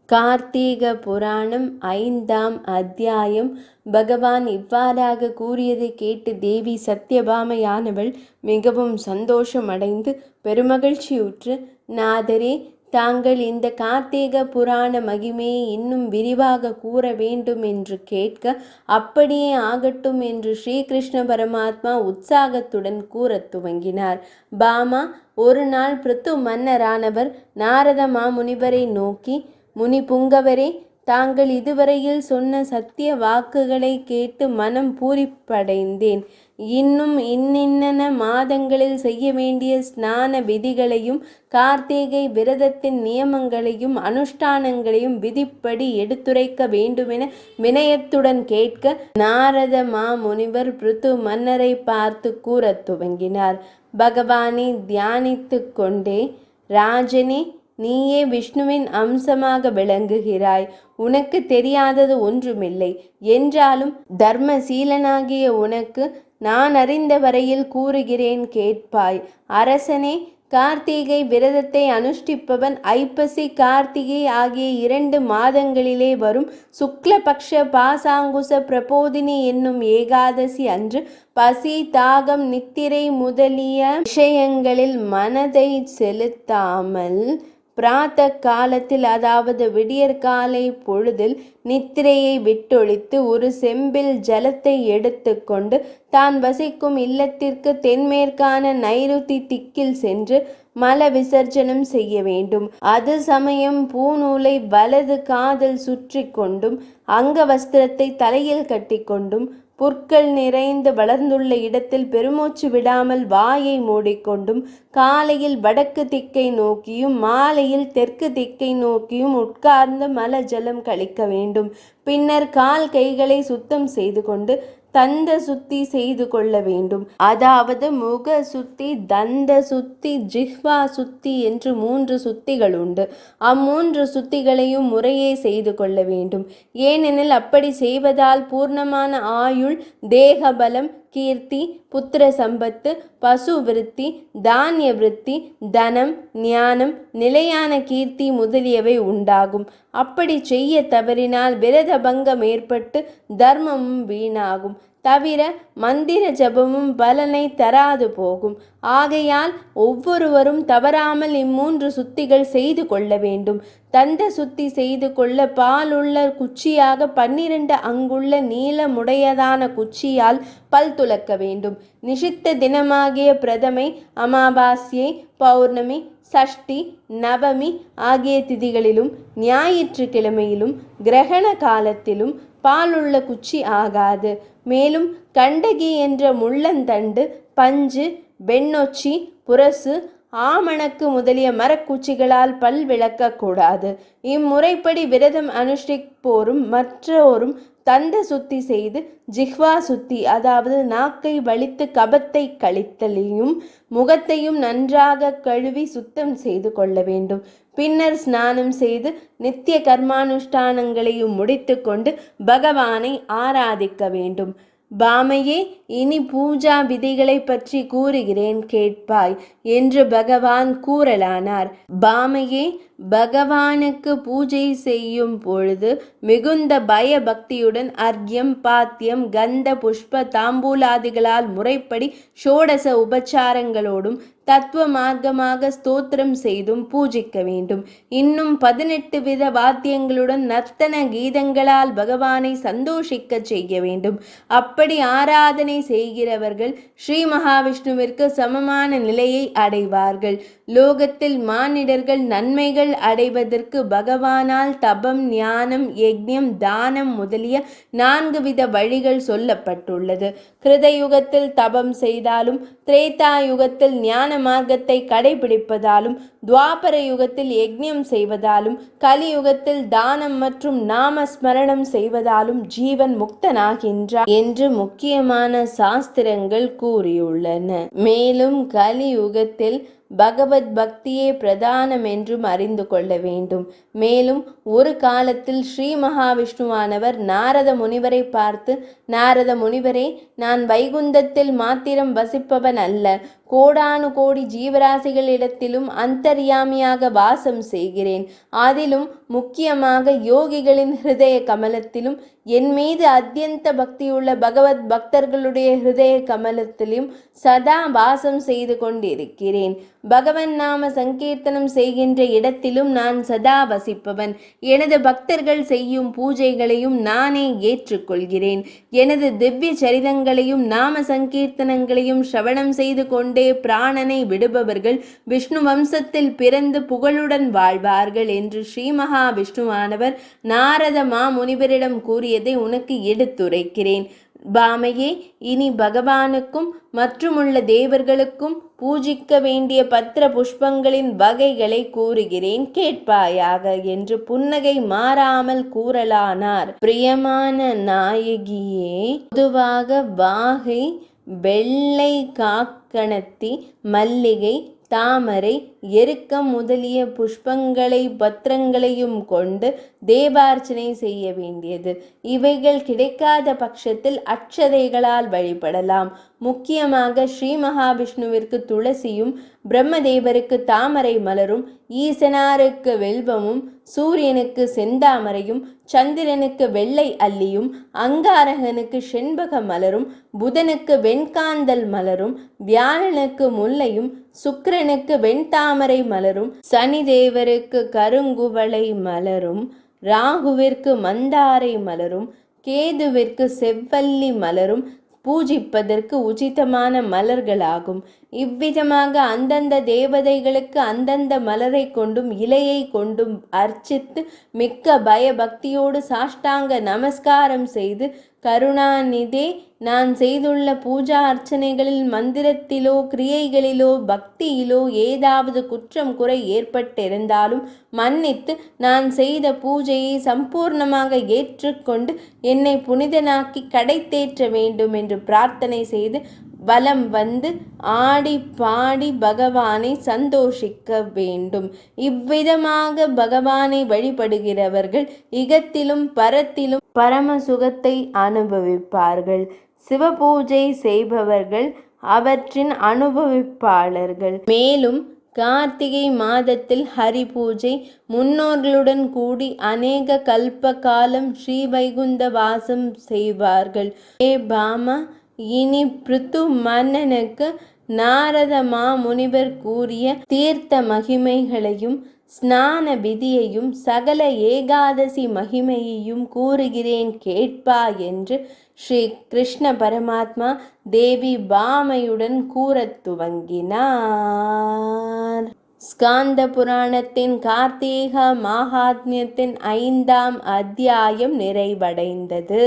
கார்த்திக புராணம் 5ஆம் அத்தியாயம். பகவான் இவ்வாறாக கூறியதை கேட்டு தேவி சத்யபாமையானவள் மிகவும் சந்தோஷமடைந்து பெருமகிழ்ச்சியுற்று, நாதரே, தாங்கள் இந்த கார்த்திக புராண மகிமையை இன்னும் விரிவாக கூற வேண்டும் என்று கேட்க, அப்படியே ஆகட்டும் என்று ஸ்ரீகிருஷ்ண பரமாத்மா உற்சாகத்துடன் கூறத் துவங்கினார். பாமா ஒரு நாள் பிருத்து மன்னரானவர் நாரத மாமுனிவரை நோக்கி, முனி புங்கவரே, தாங்கள் இதுவரையில் சொன்ன சத்திய வாக்குகளை கேட்டு மனம் பூரிப்படைந்தேன். இன்னும் இன்னின்ன மாதங்களில் செய்ய வேண்டிய ஸ்நான விதிகளையும் கார்த்திகை விரதத்தின் நியமங்களையும் அனுஷ்டானங்களையும் விதிப்படி எடுத்துரைக்க வேண்டுமென வினயத்துடன் கேட்க, நாரத மாமுனிவர் பிருத்து மன்னரை பார்த்து கூறத் துவங்கினார். பகவானை தியானித்து கொண்டே, ராஜனே, நீயே விஷ்ணுவின் அம்சமாக விளங்குகிறாய். உனக்கு தெரியாதது ஒன்றுமில்லை. என்றாலும் தர்மசீலனாகிய உனக்கு நான் அறிந்த வரையில் கூறுகிறேன், கேட்பாய். அரசனே, கார்த்திகை விரதத்தை அனுஷ்டிப்பவன் ஐப்பசி கார்த்திகை ஆகிய 2 மாதங்களிலே வரும் சுக்லபக்ஷ பாசாங்குச பிரபோதினி என்னும் ஏகாதசி அன்று பசி, தாகம், நித்திரை முதலிய விஷயங்களில் மனதை செலுத்தாமல் பிராத்த காலத்தில், அதாவது விடியற்காலை பொழுதில் நித்திரையை விட்டொழித்து ஒரு செம்பில் ஜலத்தை எடுத்துக்கொண்டு தான் வசிக்கும் இல்லத்திற்கு தென்மேற்கான நைருதி திக்கில் சென்று மல விசர்ஜனம் செய்ய வேண்டும். அது சமயம் பூநூலை வலது காதில் சுற்றி கொண்டும் அங்க வஸ்திரத்தை தலையில் கட்டிக்கொண்டும் புற்கள் நிறைந்து வளர்ந்துள்ள இடத்தில் பெருமூச்சு விடாமல் வாயை மூடிக்கொண்டும் காலையில் வடக்கு திக்கை நோக்கியும் மாலையில் தெற்கு திக்கை நோக்கியும் உட்கார்ந்து மல ஜலம் கழிக்க வேண்டும். பின்னர் கால் கைகளை சுத்தம் செய்து கொண்டு தந்த சுத்தி செய்து கொள்ள வேண்டும். அதாவது முக சுத்தி, தந்த சுத்தி, ஜிஹ்வா சுத்தி என்று 3 சுத்திகள் உண்டு. அம்3 சுத்திகளையும் முறையே செய்து கொள்ள வேண்டும். ஏனெனில் அப்படி செய்வதால் பூர்ணமான ஆயுள், தேகபலம், கீர்த்தி, புத்திர சம்பத்து, பசு விருத்தி, தானிய விருத்தி, தனம், ஞானம், நிலையான கீர்த்தி முதலியவை உண்டாகும். அப்படி செய்ய தவறினால் விரத பங்கம் ஏற்பட்டு தர்மமும் வீணாகும். தவிர மந்திர ஜபமும் பலனை தராது போகும். ஆகையால் ஒவ்வொருவரும் தவறாமல் இம்3 சுத்திகள் செய்து கொள்ள வேண்டும். தந்த சுத்தி செய்து கொள்ள பாலுள்ள குச்சியாக 12 அங்குள்ள நீளமுடையதான குச்சியால் பல் துலக்க வேண்டும். நிஷித்த தினமாகிய பிரதமை, அமாவாஸ்யை, பௌர்ணமி, சஷ்டி, நவமி ஆகிய திதிகளிலும் ஞாயிற்றுக்கிழமையிலும் கிரகண காலத்திலும் பாலுள்ள குச்சி ஆகாது. மேலும் கண்டகி என்ற முள்ளந்தண்டு, பஞ்சு, வெண்ணொச்சி, புரசு, ஆமணக்கு முதலிய மரக்குச்சிகளால் பல் விளக்கக்கூடாது. இம்முறைப்படி விரதம் அனுஷ்டிப்போரும் மற்றோரும் தந்த சுத்தி செய்து ஜிஹ்வா சுத்தி, அதாவது நாக்கை வலித்து கபத்தை கழித்தலையும் முகத்தையும் நன்றாக கழுவி சுத்தம் செய்து கொள்ள வேண்டும். பின்னர் ஸ்நானம் செய்து நித்திய கர்மானுஷ்டானங்களையும் முடித்து கொண்டு பகவானை ஆராதிக்க வேண்டும். பாமையே, இனி பூஜா விதிகளை பற்றி கூறுகிறேன், கேட்பாய் என்று பகவான் கூறலானார். பாமையே, பகவானுக்கு பூஜை செய்யும் பொழுது மிகுந்த பய பக்தியுடன் அர்க்யம், பாத்தியம், கந்த, புஷ்ப, தாம்பூலாதிகளால் முறைப்படி ஷோடச உபச்சாரங்களோடும் தத்துவ மார்க்கமாக ஸ்தோத்திரம் செய்தும் பூஜிக்க வேண்டும். இன்னும் 18 வித வாத்தியங்களுடன் நர்த்தன கீதங்களால் பகவானை சந்தோஷிக்க செய்ய வேண்டும். அப்படி ஆராதனை செய்கிறவர்கள் ஸ்ரீ மகாவிஷ்ணுவிற்கு சமமான நிலையை அடைவார்கள். லோகத்தில் மானிடர்கள் நன்மைகள் அடைவதற்கு பகவானால் தபம், ஞானம், யக்ஞம், தானம் முதலிய 4 வித வழிகள் சொல்லப்பட்டுள்ளது. கிருதயுகத்தில் தபம் செய்தாலும், திரேதா யுகத்தில் ஞான மார்க்கத்தை கடைபிடிப்பதாலும், துவாபர யுகத்தில் யக்ஞம் செய்வதாலும், கலியுகத்தில் தானம் மற்றும் நாமஸ்மரணம் செய்வதாலும் ஜீவன் முக்தனாகின்றார் என்று முக்கியமான சாஸ்திரங்கள் கூறியுள்ளன. மேலும் கலியுகத்தில் பகவத் பக்தியே பிரதானம் என்றும் அறிந்து கொள்ள வேண்டும். மேலும் ஒரு காலத்தில் ஸ்ரீ மகாவிஷ்ணுவானவர் நாரத முனிவரை பார்த்து, நாரத முனிவரே, நான் வைகுந்தத்தில் மாத்திரம் வசிப்பவன் அல்ல, கோடானு கோடி ஜீவராசிகளிடத்திலும் அந்தர்யாமியாக வாசம் செய்கிறேன். அதிலும் முக்கியமாக யோகிகளின் ஹிருதய கமலத்திலும், என் மீது அத்தியந்த பக்தியுள்ள பகவத் பக்தர்களுடைய ஹிருதய கமலத்திலும் சதா வாசம் செய்து கொண்டிருக்கிறேன். பகவன் நாம சங்கீர்த்தனம் செய்கின்ற இடத்திலும் நான் சதா வசிப்பவன். எனது பக்தர்கள் செய்யும் பூஜைகளையும் நானே ஏற்றுக்கொள்கிறேன். எனது திவ்ய சரிதங்களையும் நாம சங்கீர்த்தனங்களையும் ஸ்ரவணம் செய்து கொண்டே பிராணனை விடுபவர்கள் விஷ்ணு வம்சத்தில் பிறந்து புகழுடன் வாழ்வார்கள் என்று ஸ்ரீ மகாவிஷ்ணுவானவர் நாரத மாமுனிவரிடம் கூறியதை உனக்கு எடுத்துரைக்கிறேன். பாமையே, இனி பகவானுக்கும் மற்றுமுள்ள தேவர்களுக்கும் பூஜிக்க வேண்டிய பத்திர புஷ்பங்களின் வகைகளை கூறுகிறேன், கேட்பாயாக என்று புன்னகை மாறாமல் கூறலானார். பிரியமான நாயகியே, பொதுவாக வாகை, வெள்ளை காக்கணத்தி, மல்லிகை, தாமரை, எருக்கம் முதலிய புஷ்பங்களை பத்திரங்களையும் கொண்டு தேவார்ச்சனை செய்ய வேண்டியது. இவைகள் கிடைக்காத பட்சத்தில் அட்சதைகளால் வழிபடலாம். முக்கியமாக ஸ்ரீ மகாவிஷ்ணுவிற்கு துளசியும், பிரம்மதேவருக்கு தாமரை மலரும், ஈசனாருக்கு வெல்வமும், சூரியனுக்கு செந்தாமரையும், சந்திரனுக்கு வெள்ளை அல்லியும், அங்காரகனுக்கு செண்பக மலரும், புதனுக்கு வெண்காந்தல் மலரும், வியாழனுக்கு முல்லையும், சுக்கிரனுக்கு வெண்தாமரை மலரும், சனி தேவருக்கு கருங்குவளை மலரும், ராகுவிற்கு மந்தாரை மலரும், கேதுவிற்கு செவ்வல்லி மலரும் பூஜிப்பதற்கு உச்சிதமான மலர்களாகும். இவ்விதமாக அந்தந்த தேவதைகளுக்கு அந்தந்த மலரை கொண்டும் இலையை கொண்டும் அர்ச்சித்து மிக்க பயபக்தியோடு சாஷ்டாங்க நமஸ்காரம் செய்து, கருணாநிதே, நான் செய்துள்ள பூஜா அர்ச்சனைகளில் மந்திரத்திலோ கிரியைகளிலோ பக்தியிலோ ஏதாவது குற்றம் குறை ஏற்பட்டிருந்தாலும் மன்னித்து நான் செய்த பூஜையை சம்பூர்ணமாக ஏற்றுக்கொண்டு என்னை புனிதனாக்கி கடை தேற்ற வேண்டும் என்று பிரார்த்தனை செய்து வலம் வந்து ஆடி பாடி பகவானை சந்தோஷிக்க வேண்டும். இவ்விதமாக பகவானை வழிபடுகிறவர்கள் இகத்திலும் பரத்திலும் பரம சுகத்தை அனுபவிப்பார்கள். சிவபூஜை செய்பவர்கள் அவற்றின் அனுபவிப்பாளர்கள். மேலும் கார்த்திகை மாதத்தில் ஹரி பூஜை, முன்னோர்களுடன் கூடி அநேக கல்ப காலம் ஸ்ரீ வைகுந்த வாசம் செய்வார்கள். ஏ பாமா, இனி பிருத்து மன்னனுக்கு நாரத மாமுனிவர் கூறிய தீர்த்த மகிமைகளையும் ஸ்நான விதியையும் சகல ஏகாதசி மகிமையையும் கூறுகிறேன், கேட்பா என்று ஸ்ரீ கிருஷ்ண பரமாத்மா தேவி பாமையுடன் கூறத் துவங்கினார். ஸ்காந்த புராணத்தின் கார்த்திகை மகாத்மியத்தின் 5ஆம் அத்தியாயம் நிறைவடைந்தது.